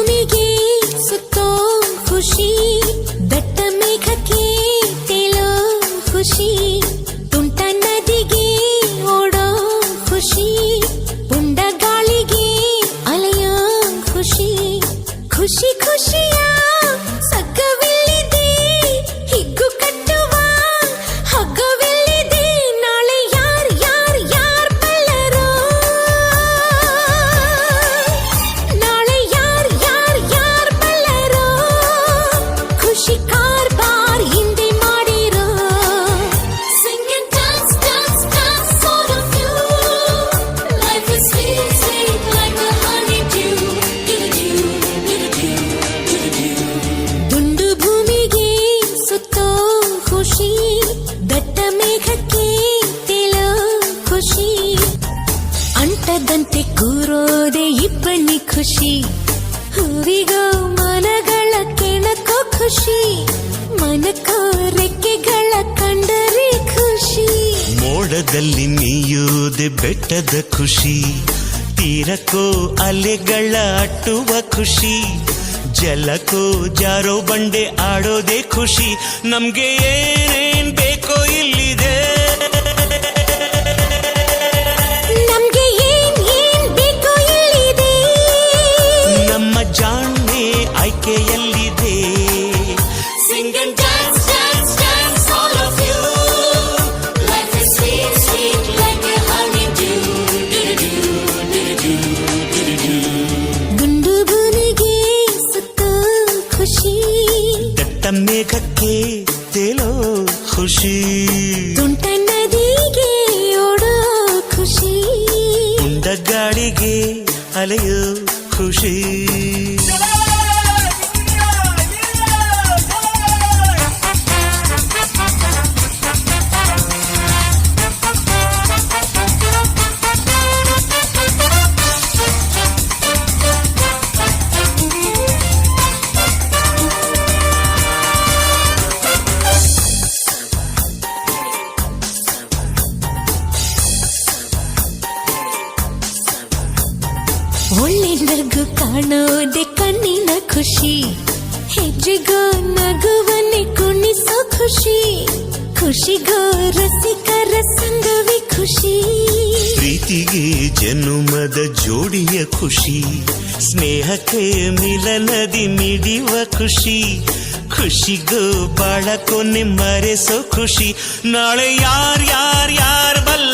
ಭೂಮಿಗೆ ಸುತ್ತೋ ಖುಷಿ, ದಟ್ಟ ಮೇಘಕ್ಕೆ ತೇಲೋ ಖುಷಿ, ತುಂಟ ನದಿಗೆ ಓಡೋ ಖುಷಿ, ಪುಂಡ ಗಾಳಿಗೆ ಅಲೆಯೋ ಖುಷಿ, ಖುಷಿ ಖುಷಿಯ ಸಗ್ಗವಿಲ್ಲಿದೆ, ಹಿಗ್ಗು ಕಟ್ಟುವ ಹಗ್ಗವಿಲ್ಲಿದೆ, ನಾಳೆ ಯಾರ್ ಯಾರ್ ಯಾರ್ ಬಲ್ಲರೋ, ನಾಳೆ ಯಾರ್ ಯಾರ್ ಯಾರ್ ಬಲ್ಲರೋ, ಖುಷಿ ಕಾರ್ಬಾರ್ ಹಿಂದೆ ಮಾಡಿರೋ. Sing and dance, dance, dance, all of you. Life is sweet, sweet like a honeydew. ದುಂಡು ಭೂಮಿಗೆ ಸುತ್ತೋ ಖುಷಿ, ದಟ್ಟ ಮೇಘಕ್ಕೆ ತೇಲೋ ಖುಷಿ, ಅಂಟದಂತೆ ಕೂರೋದೆ ಇಬ್ಬನಿ ಖುಷಿ, ಹೂವಿಗೋ ಮನಗಳ ಕೆಣಕೋ ಖುಷಿ, ಮನಕೋ ರೆಕ್ಕೆಗಳ ಕಂಡರೆ ಖುಷಿ, ಮೋಡದಲ್ಲಿ ನೀಯೋದೆ ಬೆಟ್ಟದ ಖುಷಿ, ತೀರಕ್ಕೋ ಅಲೆಗಳ ಅಟ್ಟುವ ಖುಷಿ, ಜಲಕ್ಕೋ ಜಾರೋ ಬಂಡೆ ಆಡೋದೇ ಖುಷಿ, ನಮ್ಗೆ ಏನೇನ್ ಬೇಕೋ ಇಲ್ಲಿದೆ, ನಮ್ಗೆ ಏನ್ ಏನ್ ಬೇಕೋ ಇಲ್ಲಿದೆ, ನಮ್ಮ ಜಾಣ್ಮೆ ಆಯ್ಕೆಯಲ್ಲಿದೆ. Sing and dance, dance, dance, all of you. Life is sweet, sweet like a honeydew. ದುಂಡು ಭೂಮಿಗೆ ಸುತ್ತೋ ಖುಷಿ, ದಟ್ಟ ಮೇಘಕ್ಕೆ ತೇಲೋ ಖುಷಿ, ತುಂಟ ನದಿಗೆ ಓಡೋ ಖುಷಿ, ಪುಂಡ ಗಾಳಿಗೆ ಅಲೆಯೋ ಖುಷಿ. ಒಳ್ಳೆ ನಗು ಕಾಣೋದೆ ಕಣ್ಣಿನ ಖುಷಿ, ಹೆಜ್ಜೆಗೋ ನಗುವನ್ನೇ ಕುಣಿಸೋ ಖುಷಿ, ಖುಷಿಗೋ ರಸಿಕರ ಸಂಗವೇ ಖುಷಿ, ಪ್ರೀತಿಗೆ ಜನುಮದ ಜೋಡಿಯ ಖುಷಿ, ಸ್ನೇಹಕ್ಕೆ ಮಿಲನದಿ ಮಿಡಿಯುವ ಖುಷಿ, ಖುಷಿಗೂ ಬಾಳ ಕೊನೆ ಮರೆಸೋ ಖುಷಿ, ನಾಳೆ ಯಾರ್ ಯಾರ್ ಯಾರ್ ಬಲ್ಲ